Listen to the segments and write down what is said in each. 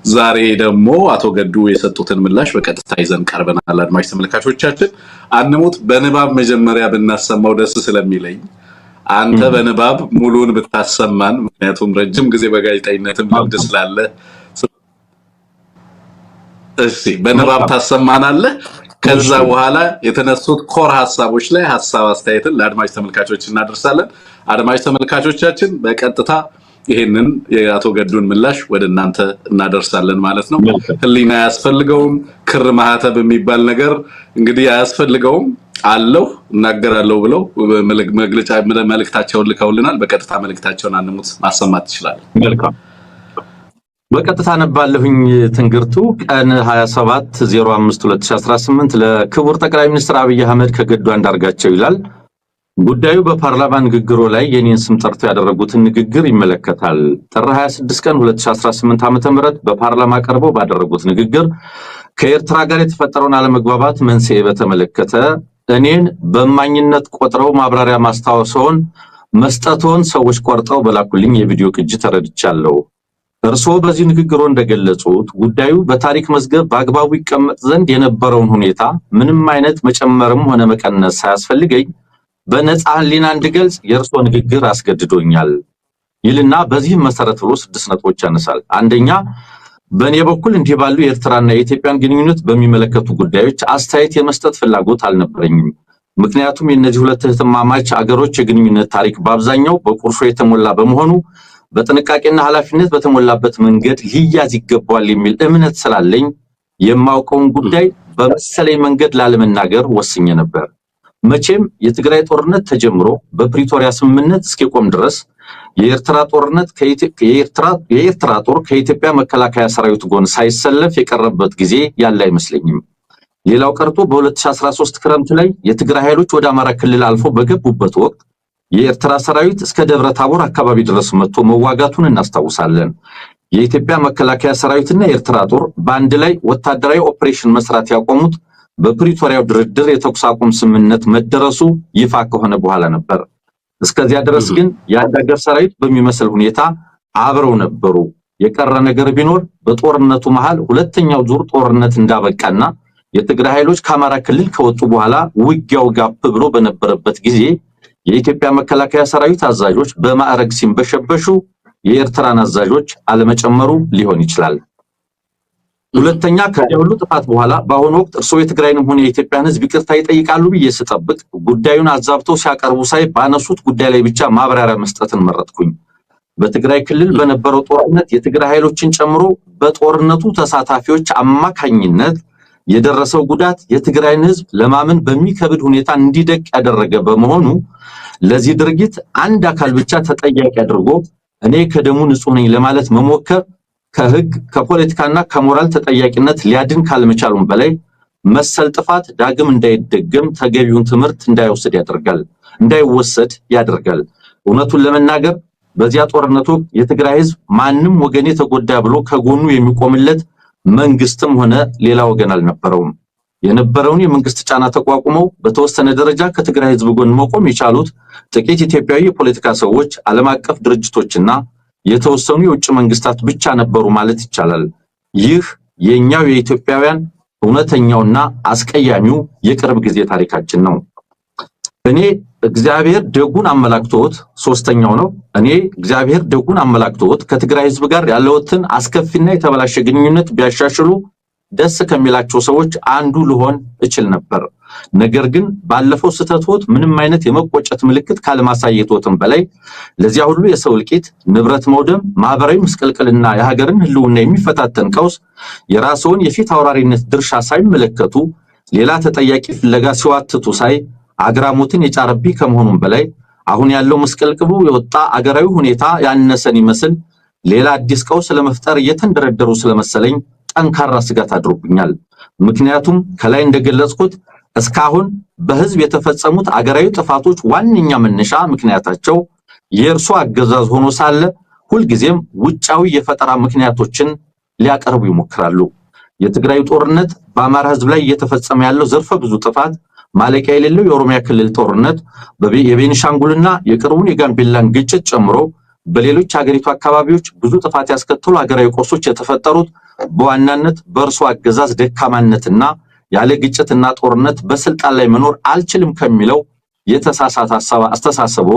ዛሬ ደግሞ አቶ ገዱ የሰጡትን ምላሽ በቀጥታ ይዘን ቀርበናል። አድማጭ ተመልካቾቻችን አንሙት በንባብ መጀመሪያ ብናሰማው ደስ ስለሚለኝ አንተ በንባብ ሙሉን ብታሰማን፣ ምክንያቱም ረጅም ጊዜ በጋዜጠኝነትም ልምድ ስላለ እሺ በንባብ ታሰማናለህ። ከዛ በኋላ የተነሱት ኮር ሐሳቦች ላይ ሐሳብ አስተያየትን ለአድማጭ ተመልካቾች እናደርሳለን። አድማጭ ተመልካቾቻችን በቀጥታ ይሄንን የአቶ ገዱን ምላሽ ወደ እናንተ እናደርሳለን ማለት ነው። ህሊና ያስፈልገውም ክር ማህተብ የሚባል ነገር እንግዲህ ያስፈልገውም አለው እናገራለሁ ብለው መግለጫ መልእክታቸውን ልከውልናል። በቀጥታ መልእክታቸውን አንሙት ማሰማት ይችላል። መልካም በቀጥታ ነባለሁኝ። ትንግርቱ ቀን 27/05/2018 ለክቡር ጠቅላይ ሚኒስትር አብይ አህመድ ከገዱ አንዳርጋቸው ይላል። ጉዳዩ በፓርላማ ንግግሩ ላይ የኔን ስም ጠርቶ ያደረጉትን ንግግር ይመለከታል። ጥር 26 ቀን 2018 ዓ.ም በፓርላማ ቀርበው ባደረጉት ንግግር ከኤርትራ ጋር የተፈጠረውን አለመግባባት መንስኤ በተመለከተ እኔን በማኝነት ቆጥረው ማብራሪያ ማስታወሰውን መስጠቱን ሰዎች ቆርጠው በላኩልኝ የቪዲዮ ቅጂ ተረድቻለሁ። እርስዎ በዚህ ንግግሩ እንደገለጹት ጉዳዩ በታሪክ መዝገብ በአግባቡ ይቀመጥ ዘንድ የነበረውን ሁኔታ ምንም አይነት መጨመርም ሆነ መቀነስ ሳያስፈልገኝ በነፃ ህሊና እንድገልጽ የእርስዎ ንግግር አስገድዶኛል ይልና በዚህም መሰረት ብሎ 6 ነጥቦች ያነሳል። አንደኛ፣ በእኔ በኩል እንዲህ ባሉ የኤርትራና የኢትዮጵያን ግንኙነት በሚመለከቱ ጉዳዮች አስተያየት የመስጠት ፍላጎት አልነበረኝም። ምክንያቱም የእነዚህ ሁለት እህትማማች አገሮች የግንኙነት ታሪክ በአብዛኛው በቁርሾ የተሞላ በመሆኑ በጥንቃቄና ኃላፊነት በተሞላበት መንገድ ሊያዝ ይገባዋል የሚል እምነት ስላለኝ የማውቀውን ጉዳይ በመሰለኝ መንገድ ላለመናገር ወስኜ ነበር። መቼም የትግራይ ጦርነት ተጀምሮ በፕሪቶሪያ ስምምነት እስኪቆም ድረስ የኤርትራ ጦር ከኢትዮጵያ መከላከያ ሰራዊት ጎን ሳይሰለፍ የቀረበት ጊዜ ያለ አይመስለኝም። ሌላው ቀርቶ በ2013 ክረምት ላይ የትግራይ ኃይሎች ወደ አማራ ክልል አልፎ በገቡበት ወቅት የኤርትራ ሰራዊት እስከ ደብረ ታቦር አካባቢ ድረስ መጥቶ መዋጋቱን እናስታውሳለን። የኢትዮጵያ መከላከያ ሰራዊትና የኤርትራ ጦር በአንድ ላይ ወታደራዊ ኦፕሬሽን መስራት ያቆሙት በፕሪቶሪያው ድርድር የተኩስ አቁም ስምምነት መደረሱ ይፋ ከሆነ በኋላ ነበር። እስከዚያ ድረስ ግን የአንድ ሀገር ሰራዊት በሚመስል ሁኔታ አብረው ነበሩ። የቀረ ነገር ቢኖር በጦርነቱ መሃል ሁለተኛው ዙር ጦርነት እንዳበቃና የትግራይ ኃይሎች ከአማራ ክልል ከወጡ በኋላ ውጊያው ጋፕ ብሎ በነበረበት ጊዜ የኢትዮጵያ መከላከያ ሰራዊት አዛዦች በማዕረግ ሲንበሸበሹ የኤርትራን አዛዦች አለመጨመሩ ሊሆን ይችላል። ሁለተኛ፣ ከዚያ ሁሉ ጥፋት በኋላ በአሁኑ ወቅት እርስዎ የትግራይንም ሆነ የኢትዮጵያን ሕዝብ ይቅርታ ይጠይቃሉ ብዬ ስጠብቅ ጉዳዩን አዛብተው ሲያቀርቡ ሳይ ባነሱት ጉዳይ ላይ ብቻ ማብራሪያ መስጠትን መረጥኩኝ። በትግራይ ክልል በነበረው ጦርነት የትግራይ ኃይሎችን ጨምሮ በጦርነቱ ተሳታፊዎች አማካኝነት የደረሰው ጉዳት የትግራይን ሕዝብ ለማመን በሚከብድ ሁኔታ እንዲደቅ ያደረገ በመሆኑ ለዚህ ድርጊት አንድ አካል ብቻ ተጠያቂ አድርጎ እኔ ከደሙ ንጹህ ነኝ ለማለት መሞከር ከህግ ከፖለቲካና ከሞራል ተጠያቂነት ሊያድን ካልመቻሉም በላይ መሰል ጥፋት ዳግም እንዳይደገም ተገቢውን ትምህርት እንዳይወሰድ ያደርጋል። እውነቱን ለመናገር በዚያ ጦርነቱ የትግራይ ህዝብ ማንም ወገኔ ተጎዳ ብሎ ከጎኑ የሚቆምለት መንግስትም ሆነ ሌላ ወገን አልነበረውም። የነበረውን የመንግስት ጫና ተቋቁመው በተወሰነ ደረጃ ከትግራይ ህዝብ ጎን መቆም የቻሉት ጥቂት ኢትዮጵያዊ የፖለቲካ ሰዎች፣ ዓለም አቀፍ ድርጅቶችና የተወሰኑ የውጭ መንግስታት ብቻ ነበሩ ማለት ይቻላል። ይህ የኛው የኢትዮጵያውያን እውነተኛውና አስቀያሚው የቅርብ ጊዜ ታሪካችን ነው። እኔ እግዚአብሔር ደጉን አመላክቶት ሶስተኛው ነው። እኔ እግዚአብሔር ደጉን አመላክቶት ከትግራይ ህዝብ ጋር ያለውትን አስከፊና የተበላሸ ግንኙነት ቢያሻሽሉ ደስ ከሚላቸው ሰዎች አንዱ ልሆን እችል ነበር። ነገር ግን ባለፈው ስተትዎት ምንም አይነት የመቆጨት ምልክት ካለማሳየቶትም በላይ ለዚያ ሁሉ የሰው እልቂት፣ ንብረት መውደም፣ ማህበራዊ ምስቅልቅልና የሀገርን ህልውና የሚፈታተን ቀውስ የራስዎን የፊት አውራሪነት ድርሻ ሳይመለከቱ ሌላ ተጠያቂ ፍለጋ ሲዋትቱ ሳይ አግራሞትን የጫረብኝ ከመሆኑም በላይ አሁን ያለው ምስቅልቅሉ የወጣ አገራዊ ሁኔታ ያነሰን ይመስል ሌላ አዲስ ቀውስ ለመፍጠር እየተንደረደሩ ስለመሰለኝ ጠንካራ ስጋት አድሮብኛል። ምክንያቱም ከላይ እንደገለጽኩት እስካሁን በህዝብ የተፈጸሙት አገራዊ ጥፋቶች ዋነኛ መነሻ ምክንያታቸው የእርሱ አገዛዝ ሆኖ ሳለ ሁልጊዜም ውጫዊ የፈጠራ ምክንያቶችን ሊያቀርቡ ይሞክራሉ። የትግራይ ጦርነት፣ በአማራ ህዝብ ላይ እየተፈጸመ ያለው ዘርፈ ብዙ ጥፋት፣ ማለቂያ የሌለው የኦሮሚያ ክልል ጦርነት፣ የቤኒሻንጉልና የቅርቡን የጋምቤላን ግጭት ጨምሮ በሌሎች ሀገሪቱ አካባቢዎች ብዙ ጥፋት ያስከተሉ ሀገራዊ ቀውሶች የተፈጠሩት በዋናነት በእርሱ አገዛዝ ደካማነትና ያለ ግጭትና ጦርነት በስልጣን ላይ መኖር አልችልም ከሚለው የተሳሳተ አስተሳሰቦ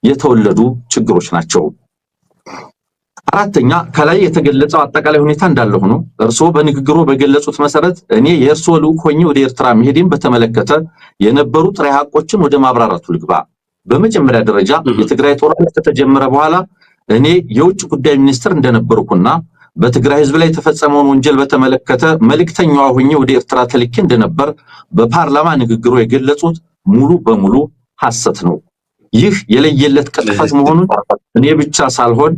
የተወለዱ ችግሮች ናቸው። አራተኛ ከላይ የተገለጸው አጠቃላይ ሁኔታ እንዳለ ሆኖ እርስዎ በንግግሩ በገለጹት መሰረት እኔ የእርስዎ ልዑክ ሆኜ ወደ ኤርትራ መሄድን በተመለከተ የነበሩ ጥሬ ሐቆችን ወደ ማብራራቱ ልግባ። በመጀመሪያ ደረጃ የትግራይ ጦርነት ከተጀመረ በኋላ እኔ የውጭ ጉዳይ ሚኒስትር እንደነበርኩና በትግራይ ህዝብ ላይ የተፈጸመውን ወንጀል በተመለከተ መልእክተኛዋ ሆኜ ወደ ኤርትራ ተልኬ እንደነበር በፓርላማ ንግግሩ የገለጹት ሙሉ በሙሉ ሐሰት ነው። ይህ የለየለት ቅጥፈት መሆኑን እኔ ብቻ ሳልሆን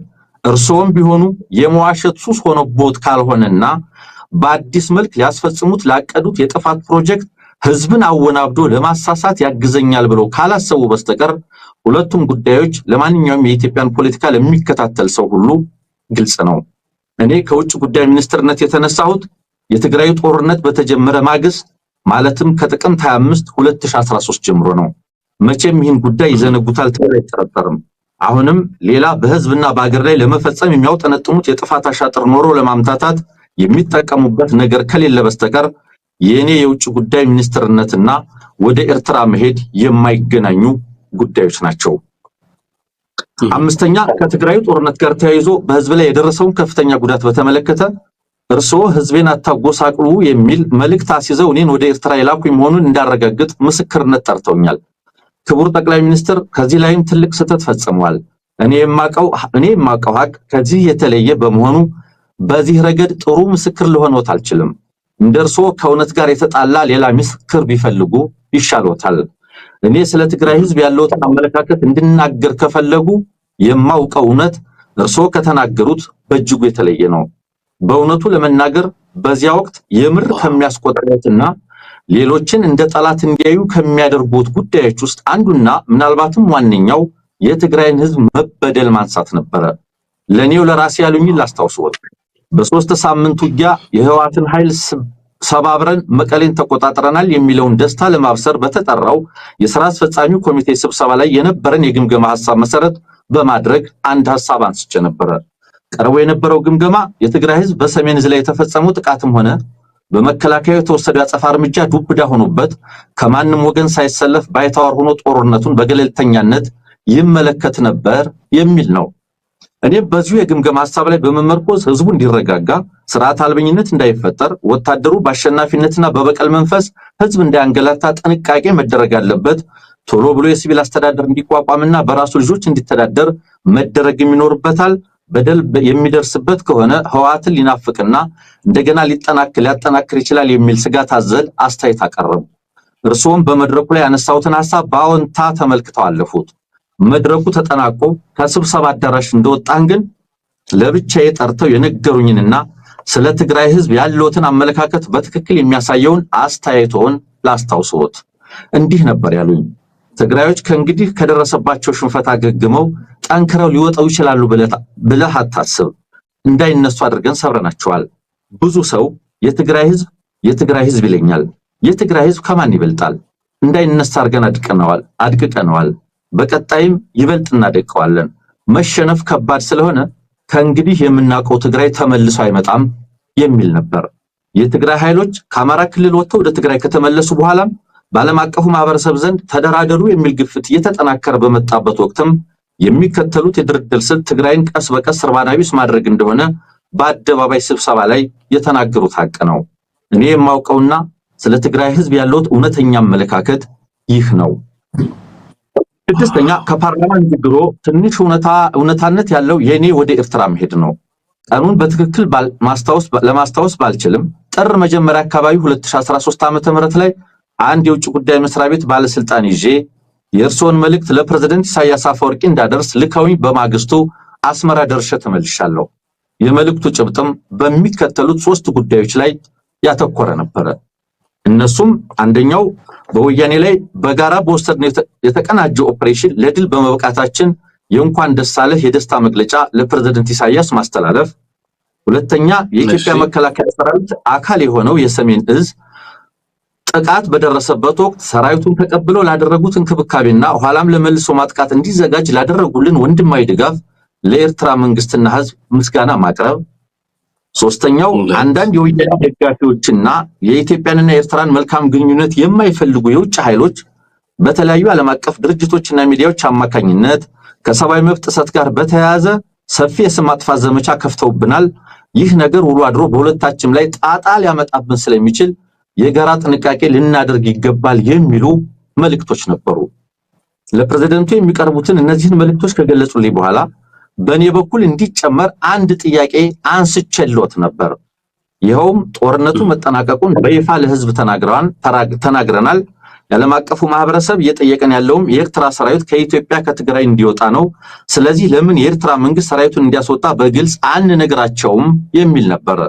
እርስዎም ቢሆኑ የመዋሸት ሱስ ሆኖቦት ካልሆነና በአዲስ መልክ ሊያስፈጽሙት ላቀዱት የጥፋት ፕሮጀክት ህዝብን አወናብዶ ለማሳሳት ያግዘኛል ብለው ካላሰቡ በስተቀር ሁለቱም ጉዳዮች ለማንኛውም የኢትዮጵያን ፖለቲካ ለሚከታተል ሰው ሁሉ ግልጽ ነው። እኔ ከውጭ ጉዳይ ሚኒስትርነት የተነሳሁት የትግራይ ጦርነት በተጀመረ ማግስት ማለትም ከጥቅምት 25 2013 ጀምሮ ነው። መቼም ይህን ጉዳይ ይዘነጉታል ተብሎ አይጠረጠርም። አሁንም ሌላ በህዝብና በአገር ላይ ለመፈጸም የሚያውጠነጥሙት የጥፋት አሻጥር ኖሮ ለማምታታት የሚጠቀሙበት ነገር ከሌለ በስተቀር የኔ የውጭ ጉዳይ ሚኒስትርነትና ወደ ኤርትራ መሄድ የማይገናኙ ጉዳዮች ናቸው። አምስተኛ ከትግራይ ጦርነት ጋር ተያይዞ በህዝብ ላይ የደረሰውን ከፍተኛ ጉዳት በተመለከተ እርስዎ ህዝቤን አታጎሳቅሉ የሚል መልእክት አስይዘው እኔን ወደ ኤርትራ የላኩኝ መሆኑን እንዳረጋግጥ ምስክርነት ጠርተውኛል። ክቡር ጠቅላይ ሚኒስትር ከዚህ ላይም ትልቅ ስህተት ፈጽመዋል። እኔ የማውቀው ሀቅ ከዚህ የተለየ በመሆኑ በዚህ ረገድ ጥሩ ምስክር ልሆንዎት አልችልም። እንደርሶ ከእውነት ጋር የተጣላ ሌላ ምስክር ቢፈልጉ ይሻሎታል። እኔ ስለ ትግራይ ህዝብ ያለውትን አመለካከት እንድናገር ከፈለጉ የማውቀው እውነት እርሶ ከተናገሩት በእጅጉ የተለየ ነው። በእውነቱ ለመናገር በዚያ ወቅት የምር ከሚያስቆጥሩትና ሌሎችን እንደ ጠላት እንዲያዩ ከሚያደርጉት ጉዳዮች ውስጥ አንዱና ምናልባትም ዋነኛው የትግራይን ህዝብ መበደል ማንሳት ነበረ። ለኔው ለራሴ ያሉኝ ላስታውስዎት። በ3 ሳምንት ውጊያ የህወሓትን ኃይል ሰባብረን መቀሌን ተቆጣጥረናል የሚለውን ደስታ ለማብሰር በተጠራው የሥራ አስፈጻሚው ኮሚቴ ስብሰባ ላይ የነበረን የግምገማ ሐሳብ መሰረት በማድረግ አንድ ሐሳብ አንስቼ ነበር። ቀርቦ የነበረው ግምገማ የትግራይ ህዝብ በሰሜን ዕዝ ላይ የተፈጸመው ጥቃትም ሆነ በመከላከያው የተወሰደው ያጸፋ እርምጃ ዱብዳ ሆኖበት ከማንም ወገን ሳይሰለፍ ባይታወር ሆኖ ጦርነቱን በገለልተኛነት ይመለከት ነበር የሚል ነው። እኔ በዚሁ የግምገማ ሐሳብ ላይ በመመርኮዝ ህዝቡ እንዲረጋጋ፣ ስርዓት አልበኝነት እንዳይፈጠር፣ ወታደሩ በአሸናፊነትና በበቀል መንፈስ ህዝብ እንዳያንገላታ ጥንቃቄ መደረግ አለበት፣ ቶሎ ብሎ የሲቪል አስተዳደር እንዲቋቋምና በራሱ ልጆች እንዲተዳደር መደረግ ይኖርበታል፣ በደል የሚደርስበት ከሆነ ህወሓትን ሊናፍቅና እንደገና ሊያጠናክር ይችላል የሚል ስጋት አዘል አስተያየት አቀረቡ። እርስዎም በመድረኩ ላይ ያነሳሁትን ሐሳብ በአዎንታ ተመልክተው አለፉት። መድረኩ ተጠናቆ ከስብሰባ አዳራሽ እንደወጣን ግን ለብቻዬ ጠርተው የነገሩኝንና ስለ ትግራይ ህዝብ ያለውትን አመለካከት በትክክል የሚያሳየውን አስተያየቶን ላስታውስዎት። እንዲህ ነበር ያሉኝ። ትግራዮች ከእንግዲህ ከደረሰባቸው ሽንፈት አገግመው ጠንክረው ሊወጣው ይችላሉ ብለህ አታስብ። እንዳይነሱ አድርገን ሰብረናቸዋል። ብዙ ሰው የትግራይ ህዝብ ይለኛል። የትግራይ ህዝብ ከማን ይበልጣል? እንዳይነሳ አድርገን አድቅቀነዋል። በቀጣይም ይበልጥ እናደቀዋለን። መሸነፍ ከባድ ስለሆነ ከእንግዲህ የምናውቀው ትግራይ ተመልሶ አይመጣም የሚል ነበር። የትግራይ ኃይሎች ከአማራ ክልል ወጥተው ወደ ትግራይ ከተመለሱ በኋላም በዓለም አቀፉ ማህበረሰብ ዘንድ ተደራደሩ የሚል ግፊት እየተጠናከረ በመጣበት ወቅትም የሚከተሉት የድርድር ስልት ትግራይን ቀስ በቀስ እርባና ቢስ ማድረግ እንደሆነ በአደባባይ ስብሰባ ላይ የተናገሩት ሀቅ ነው። እኔ የማውቀውና ስለ ትግራይ ህዝብ ያለው እውነተኛ አመለካከት ይህ ነው። ስድስተኛ ከፓርላማ ንግግሮ ትንሽ እውነታነት ያለው የኔ ወደ ኤርትራ መሄድ ነው። ቀኑን በትክክል ለማስታወስ ባልችልም ጥር መጀመሪያ አካባቢ 2013 ዓ.ም ላይ አንድ የውጭ ጉዳይ መስሪያ ቤት ባለስልጣን ይዤ የእርሶን መልእክት ለፕሬዝዳንት ኢሳያስ አፈወርቂ እንዳደርስ ልከውኝ በማግስቱ አስመራ ደርሼ ተመልሻለሁ። የመልእክቱ ጭብጥም በሚከተሉት 3 ጉዳዮች ላይ ያተኮረ ነበር። እነሱም አንደኛው በወያኔ ላይ በጋራ በወሰድነው የተቀናጀ ኦፕሬሽን ለድል በመብቃታችን የእንኳን ደስ አለህ የደስታ መግለጫ ለፕሬዝዳንት ኢሳያስ ማስተላለፍ፣ ሁለተኛ የኢትዮጵያ መከላከያ ሰራዊት አካል የሆነው የሰሜን ዕዝ ጥቃት በደረሰበት ወቅት ሰራዊቱን ተቀብለው ላደረጉት እንክብካቤና ኋላም ለመልሶ ማጥቃት እንዲዘጋጅ ላደረጉልን ወንድማዊ ድጋፍ ለኤርትራ መንግስትና ህዝብ ምስጋና ማቅረብ። ሶስተኛው አንዳንድ የወያኔ ደጋፊዎችና የኢትዮጵያንና የኤርትራን መልካም ግንኙነት የማይፈልጉ የውጭ ኃይሎች በተለያዩ ዓለም አቀፍ ድርጅቶችና ሚዲያዎች አማካኝነት ከሰብአዊ መብት ጥሰት ጋር በተያያዘ ሰፊ የስም ማጥፋት ዘመቻ ከፍተውብናል። ይህ ነገር ውሎ አድሮ በሁለታችን ላይ ጣጣ ሊያመጣብን ስለሚችል የጋራ ጥንቃቄ ልናደርግ ይገባል የሚሉ መልእክቶች ነበሩ። ለፕሬዝዳንቱ የሚቀርቡትን እነዚህን መልእክቶች ከገለጹልኝ በኋላ በእኔ በኩል እንዲጨመር አንድ ጥያቄ አንስቼልዎት ነበር። ይኸውም ጦርነቱ መጠናቀቁን በይፋ ለህዝብ ተናግረናል። የዓለም አቀፉ ማህበረሰብ እየጠየቀን ያለውም የኤርትራ ሰራዊት ከኢትዮጵያ ከትግራይ እንዲወጣ ነው። ስለዚህ ለምን የኤርትራ መንግስት ሰራዊቱን እንዲያስወጣ በግልጽ አንነግራቸውም የሚል ነበር።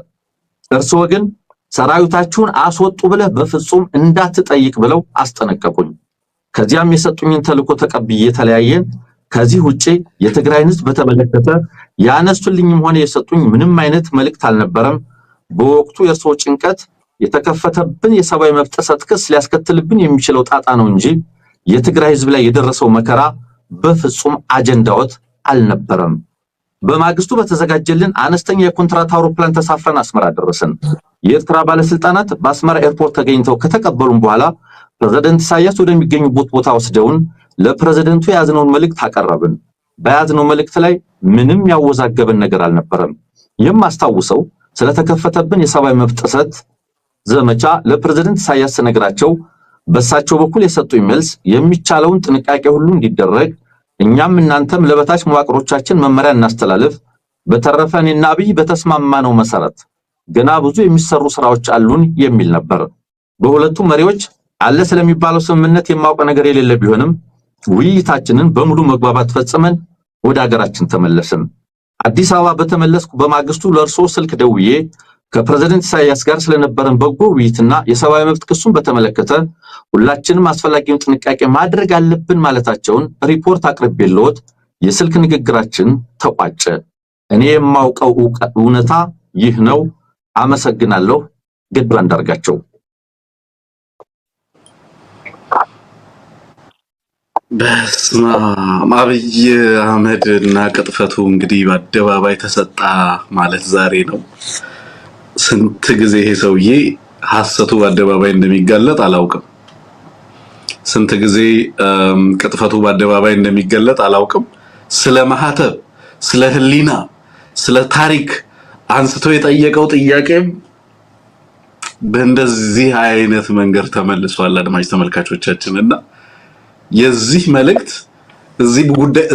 እርስዎ ግን ሰራዊታችሁን አስወጡ ብለህ በፍጹም እንዳትጠይቅ ብለው አስጠነቀቁኝ። ከዚያም የሰጡኝን ተልዕኮ ተቀብዬ ተለያየን። ከዚህ ውጪ የትግራይን ህዝብ በተመለከተ ያነሱልኝም ሆነ የሰጡኝ ምንም አይነት መልእክት አልነበረም። በወቅቱ የእርስዎ ጭንቀት የተከፈተብን የሰብአዊ መብት ጥሰት ክስ ሊያስከትልብን የሚችለው ጣጣ ነው እንጂ የትግራይ ህዝብ ላይ የደረሰው መከራ በፍጹም አጀንዳዎት አልነበረም። በማግስቱ በተዘጋጀልን አነስተኛ የኮንትራት አውሮፕላን ተሳፍረን አስመራ ደረስን። የኤርትራ ባለስልጣናት በአስመራ ኤርፖርት ተገኝተው ከተቀበሉን በኋላ ፕሬዝዳንት ኢሳያስ ወደሚገኙበት ቦታ ወስደውን ለፕሬዝዳንቱ የያዝነውን መልእክት አቀረብን። በያዝነው መልእክት ላይ ምንም ያወዛገበን ነገር አልነበረም። የማስታውሰው ስለተከፈተብን የሰብአዊ መብት ጥሰት ዘመቻ ለፕሬዝዳንት ኢሳያስ ነግራቸው በሳቸው በኩል የሰጡኝ መልስ የሚቻለውን ጥንቃቄ ሁሉ እንዲደረግ እኛም እናንተም ለበታች መዋቅሮቻችን መመሪያ እናስተላልፍ፣ በተረፈ እኔና አብይ በተስማማነው መሰረት ገና ብዙ የሚሰሩ ስራዎች አሉን የሚል ነበር። በሁለቱ መሪዎች አለ ስለሚባለው ስምምነት የማውቀ ነገር የሌለ ቢሆንም ውይይታችንን በሙሉ መግባባት ፈጽመን ወደ ሀገራችን ተመለስን። አዲስ አበባ በተመለስኩ በማግስቱ ለእርሶ ስልክ ደውዬ ከፕሬዝዳንት ኢሳያስ ጋር ስለነበረን በጎ ውይይትና የሰብአዊ መብት ክሱን በተመለከተ ሁላችንም አስፈላጊውን ጥንቃቄ ማድረግ አለብን ማለታቸውን ሪፖርት አቅርቤልዎት የስልክ ንግግራችን ተቋጨ። እኔ የማውቀው እውነታ ይህ ነው። አመሰግናለሁ። ገዱ አንዳርጋቸው። በስመ አብ። አብይ አህመድ እና ቅጥፈቱ እንግዲህ በአደባባይ ተሰጣ ማለት ዛሬ ነው። ስንት ጊዜ ይሄ ሰውዬ ሐሰቱ በአደባባይ እንደሚጋለጥ አላውቅም። ስንት ጊዜ ቅጥፈቱ በአደባባይ እንደሚገለጥ አላውቅም። ስለ ማህተብ፣ ስለ ህሊና፣ ስለ ታሪክ አንስቶ የጠየቀው ጥያቄም በእንደዚህ አይነት መንገድ ተመልሷል። አድማጭ ተመልካቾቻችን እና የዚህ መልእክት እዚህ ጉዳይ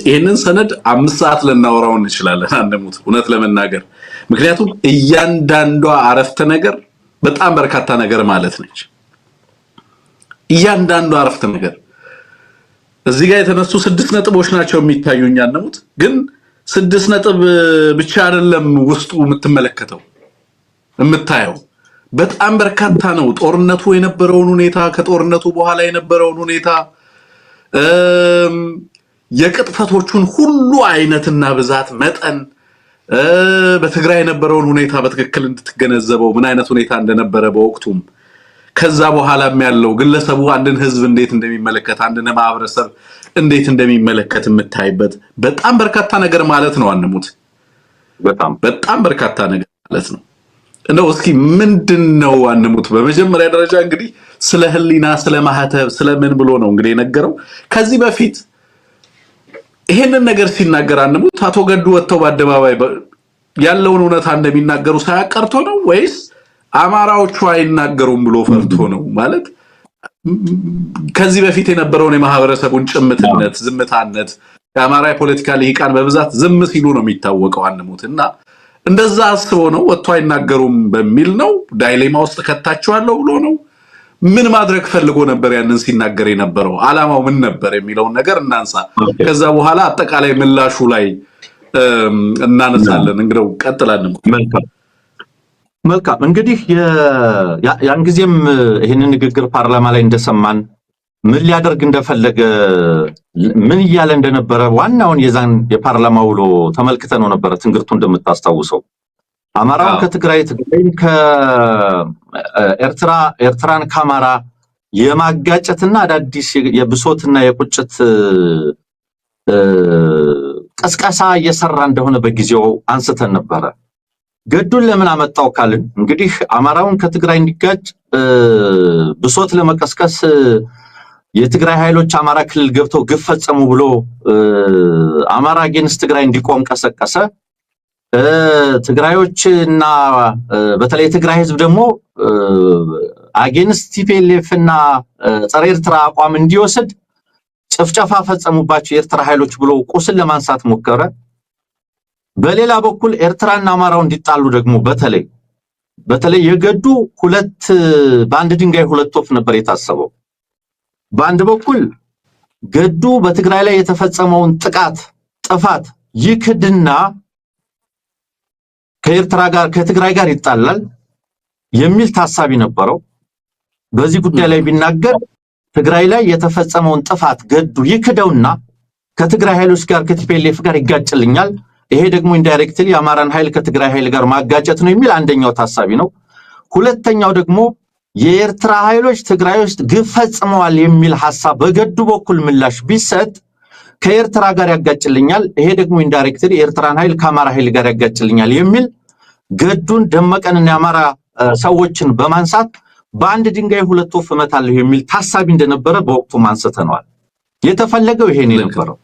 ይሄንን ሰነድ 5 ሰዓት ልናወራው እንችላለን አንደሙት እውነት ለመናገር ምክንያቱም እያንዳንዷ አረፍተ ነገር በጣም በርካታ ነገር ማለት ነች። እያንዳንዷ አረፍተ ነገር እዚህ ጋር የተነሱ 6 ነጥቦች ናቸው የሚታዩኝ አንደሙት ግን 6 ነጥብ ብቻ አይደለም ውስጡ የምታየው በጣም በርካታ ነው። ጦርነቱ የነበረውን ሁኔታ ከጦርነቱ በኋላ የነበረውን ሁኔታ የቅጥፈቶቹን ሁሉ አይነትና ብዛት መጠን በትግራይ የነበረውን ሁኔታ በትክክል እንድትገነዘበው ምን አይነት ሁኔታ እንደነበረ በወቅቱም ከዛ በኋላም ያለው ግለሰቡ አንድን ህዝብ እንዴት እንደሚመለከት አንድን ማህበረሰብ እንዴት እንደሚመለከት የምታይበት በጣም በርካታ ነገር ማለት ነው። አንሙት በጣም በርካታ ነገር ማለት ነው። እንደው እስኪ ምንድነው አንሙት በመጀመሪያ ደረጃ እንግዲህ ስለ ህሊና ስለ ማህተብ ስለ ምን ብሎ ነው እንግዲህ የነገረው። ከዚህ በፊት ይሄንን ነገር ሲናገር አንሙት አቶ ገዱ ወጥተው በአደባባይ ያለውን እውነታ እንደሚናገሩ ሳያቀርቶ ነው ወይስ አማራዎቹ አይናገሩም ብሎ ፈርቶ ነው? ማለት ከዚህ በፊት የነበረውን የማህበረሰቡን ጭምትነት ዝምታነት የአማራ የፖለቲካ ልሂቃን በብዛት ዝም ሲሉ ነው የሚታወቀው አንሙትና እንደዛ አስበው ነው ወጥቶ አይናገሩም በሚል ነው ዳይሌማ ውስጥ ከታቸዋለሁ ብሎ ነው ምን ማድረግ ፈልጎ ነበር ያንን ሲናገር የነበረው አላማው ምን ነበር የሚለውን ነገር እናንሳ። ከዛ በኋላ አጠቃላይ ምላሹ ላይ እናነሳለን። እንግዲህ ቀጥላለን። መልካም እንግዲህ ያን ጊዜም ይሄንን ንግግር ፓርላማ ላይ እንደሰማን ምን ሊያደርግ እንደፈለገ ምን እያለ እንደነበረ ዋናውን የዛን የፓርላማ ውሎ ተመልክተነው ነበር። ትንግርቱ እንደምታስታውሰው አማራውን ከትግራይ ትግራይን ኤርትራን ከአማራ የማጋጨትና አዳዲስ የብሶትና የቁጭት ቅስቀሳ እየሰራ እንደሆነ በጊዜው አንስተን ነበረ። ገዱን ለምን አመጣው ካልን እንግዲህ አማራውን ከትግራይ እንዲጋጭ ብሶት ለመቀስቀስ የትግራይ ኃይሎች አማራ ክልል ገብተው ግፍ ፈጸሙ ብሎ አማራ አጌንስት ትግራይ እንዲቆም ቀሰቀሰ። ትግራዮችና በተለይ ትግራይ ህዝብ ደግሞ አጌንስት ቲፒኤልኤፍ እና ጸረ ኤርትራ አቋም እንዲወስድ ጭፍጨፋ ፈጸሙባቸው የኤርትራ ኃይሎች ብሎ ቁስል ለማንሳት ሞከረ። በሌላ በኩል ኤርትራና አማራው እንዲጣሉ ደግሞ በተለይ የገዱ ሁለት በአንድ ድንጋይ ሁለት ወፍ ነበር የታሰበው። በአንድ በኩል ገዱ በትግራይ ላይ የተፈጸመውን ጥፋት ይክድና ከትግራይ ጋር ይጣላል የሚል ታሳቢ ነበረው። በዚህ ጉዳይ ላይ ቢናገር ትግራይ ላይ የተፈጸመውን ጥፋት ገዱ ይክደውና ከትግራይ ኃይሎች ጋር ከቲፒኤልኤፍ ጋር ይጋጭልኛል፣ ይሄ ደግሞ ኢንዳይሬክትሊ የአማራን ኃይል ከትግራይ ኃይል ጋር ማጋጨት ነው የሚል አንደኛው ታሳቢ ነው። ሁለተኛው ደግሞ የኤርትራ ኃይሎች ትግራይ ውስጥ ግፍ ፈጽመዋል የሚል ሐሳብ በገዱ በኩል ምላሽ ቢሰጥ ከኤርትራ ጋር ያጋጭልኛል፣ ይሄ ደግሞ ኢንዳይሬክትሊ የኤርትራን ኃይል ከአማራ ኃይል ጋር ያጋጭልኛል የሚል ገዱን ደመቀንና የአማራ ሰዎችን በማንሳት በአንድ ድንጋይ ሁለት ወፍ እመታለሁ የሚል ታሳቢ እንደነበረ በወቅቱ አንስተነዋል። የተፈለገው ይሄ ነው የነበረው።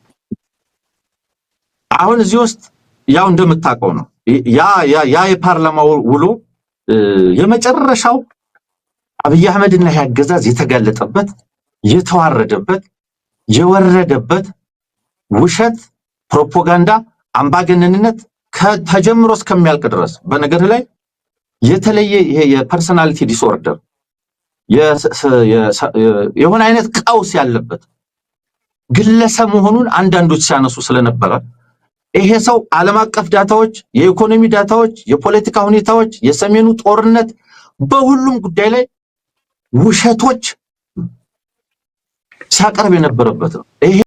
አሁን እዚህ ውስጥ ያው እንደምታውቀው ነው ያ የፓርላማው ውሎ የመጨረሻው አብይ አህመድና ያገዛዝ የተጋለጠበት የተዋረደበት የወረደበት ውሸት፣ ፕሮፓጋንዳ፣ አምባገነንነት ተጀምሮ እስከሚያልቅ ድረስ በነገር ላይ የተለየ ይሄ የፐርሰናሊቲ ዲስኦርደር የሆነ አይነት ቀውስ ያለበት ግለሰብ መሆኑን አንዳንዶች ሲያነሱ ስለነበረ ይሄ ሰው ዓለም አቀፍ ዳታዎች፣ የኢኮኖሚ ዳታዎች፣ የፖለቲካ ሁኔታዎች፣ የሰሜኑ ጦርነት በሁሉም ጉዳይ ላይ ውሸቶች ሲያቀርብ የነበረበት ነው።